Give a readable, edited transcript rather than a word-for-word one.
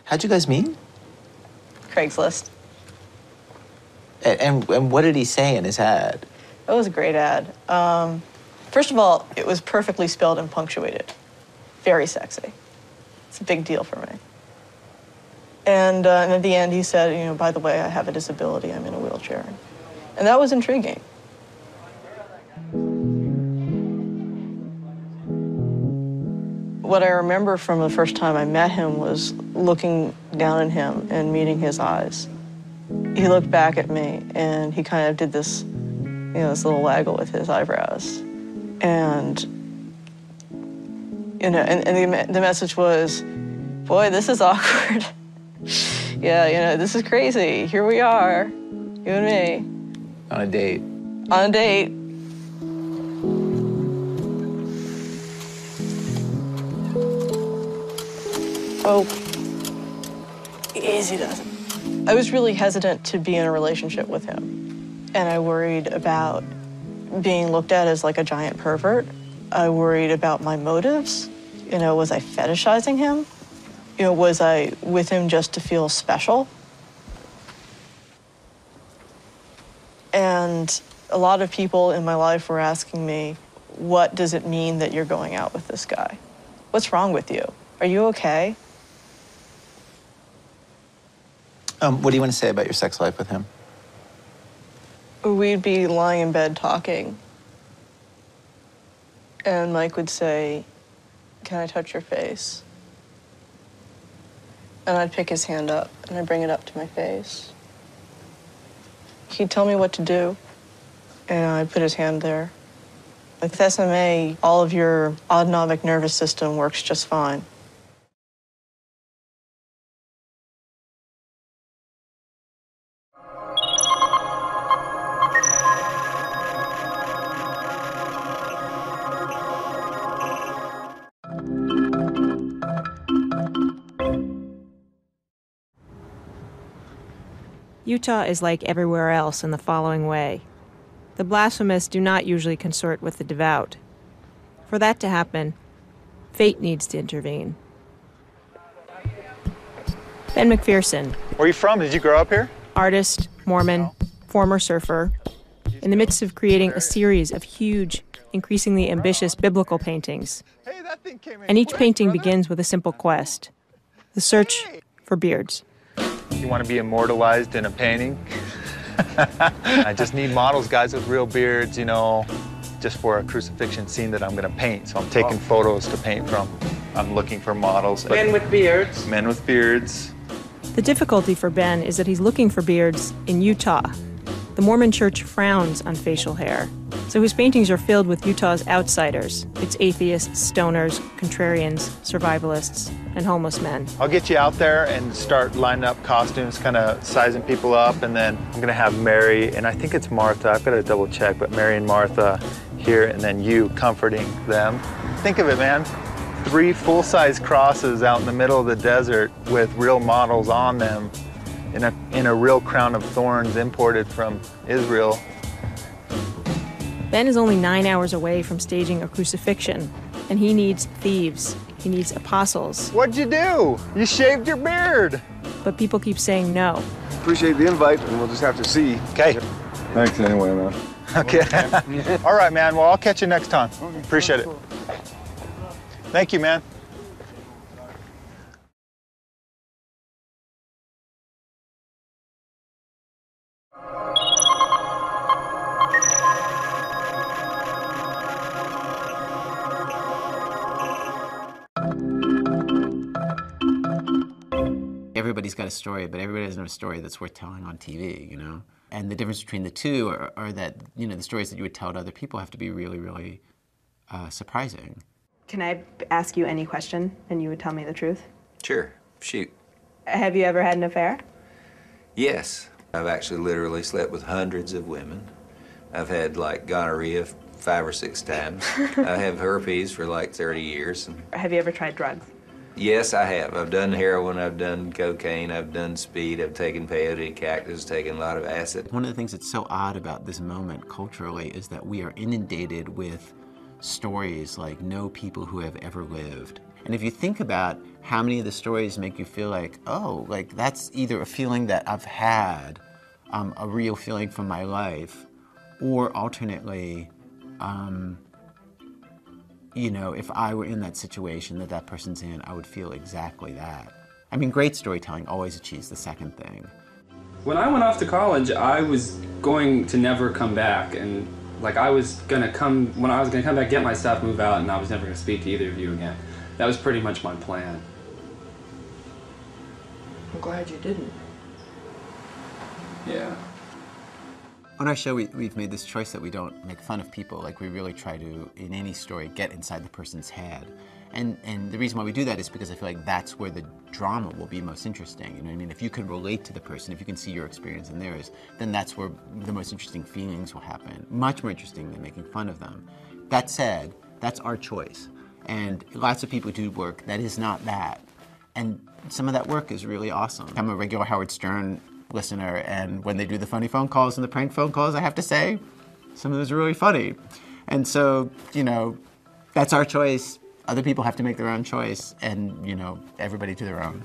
How'd you guys meet? Craigslist. And what did he say in his ad? It was a great ad. First of all, it was perfectly spelled and punctuated. Very sexy. It's a big deal for me. And at the end, he said, you know, by the way, I have a disability. I'm in a wheelchair. And that was intriguing. What I remember from the first time I met him was looking down at him and meeting his eyes. He looked back at me and he kind of did this, you know, this little waggle with his eyebrows. And, you know, and the message was, boy, this is awkward. Yeah, you know, this is crazy. Here we are, you and me. On a date. On a date. Oh, easy does it. I was really hesitant to be in a relationship with him. And I worried about being looked at as like a giant pervert. I worried about my motives. You know, was I fetishizing him? You know, was I with him just to feel special? And a lot of people in my life were asking me, what does it mean that you're going out with this guy? What's wrong with you? Are you okay? What do you want to say about your sex life with him? We'd be lying in bed talking. And Mike would say, can I touch your face? And I'd pick his hand up and I'd bring it up to my face. He'd tell me what to do and I'd put his hand there. With SMA, all of your autonomic nervous system works just fine. Utah is like everywhere else in the following way. The blasphemous do not usually consort with the devout. For that to happen, fate needs to intervene. Ben McPherson. Where are you from? Did you grow up here? Artist, Mormon, former surfer, in the midst of creating a series of huge, increasingly ambitious biblical paintings. And each painting begins with a simple quest, the search for beards. You want to be immortalized in a painting? I just need models, guys with real beards, you know, just for a crucifixion scene that I'm going to paint. So I'm taking photos to paint from. I'm looking for models. Men with beards. Men with beards. The difficulty for Ben is that he's looking for beards in Utah. The Mormon Church frowns on facial hair, so his paintings are filled with Utah's outsiders, its atheists, stoners, contrarians, survivalists, and homeless men. I'll get you out there and start lining up costumes, kind of sizing people up, and then I'm going to have Mary, and I think it's Martha, I've got to double check, but Mary and Martha here, and then you comforting them. Think of it, man. 3 full-size crosses out in the middle of the desert with real models on them in a real crown of thorns imported from Israel. Ben is only 9 hours away from staging a crucifixion, and he needs thieves. He needs apostles. What'd you do? You shaved your beard. But people keep saying no. Appreciate the invite, and we'll just have to see. Okay. Thanks anyway, man. Okay. All right, man. Well, I'll catch you next time. Appreciate it. Thank you, man. Everybody's got a story, but everybody doesn't have a story that's worth telling on TV, you know? And the difference between the two are that, you know, the stories that you would tell to other people have to be really, really surprising. Can I ask you any question and you would tell me the truth? Sure. Shoot. Have you ever had an affair? Yes. I've actually literally slept with hundreds of women. I've had, like, gonorrhea 5 or 6 times. I have herpes for, like, 30 years. Have you ever tried drugs? Yes, I have. I've done heroin, I've done cocaine, I've done speed, I've taken peyote, cactus, taken a lot of acid. One of the things that's so odd about this moment culturally is that we are inundated with stories like no people who have ever lived. And if you think about how many of the stories make you feel like, oh, like that's either a feeling that I've had, a real feeling from my life, or alternately, you know, if I were in that situation that that person's in, I would feel exactly that. I mean, great storytelling always achieves the second thing. When I went off to college, I was going to never come back, and like I was gonna come, when I was gonna come back, get my stuff, move out, and I was never gonna speak to either of you again. That was pretty much my plan. I'm glad you didn't. Yeah. On our show, we've made this choice that we don't make fun of people. Like, we really try to, in any story, get inside the person's head. And the reason why we do that is because I feel like that's where the drama will be most interesting. You know what I mean? If you can relate to the person, if you can see your experience in theirs, then that's where the most interesting feelings will happen. Much more interesting than making fun of them. That said, that's our choice. And lots of people do work that is not that. And some of that work is really awesome. I'm a regular Howard Stern listener, and when they do the funny phone calls and the prank phone calls, I have to say, some of those are really funny. And so, you know, that's our choice. Other people have to make their own choice, and, you know, everybody to their own.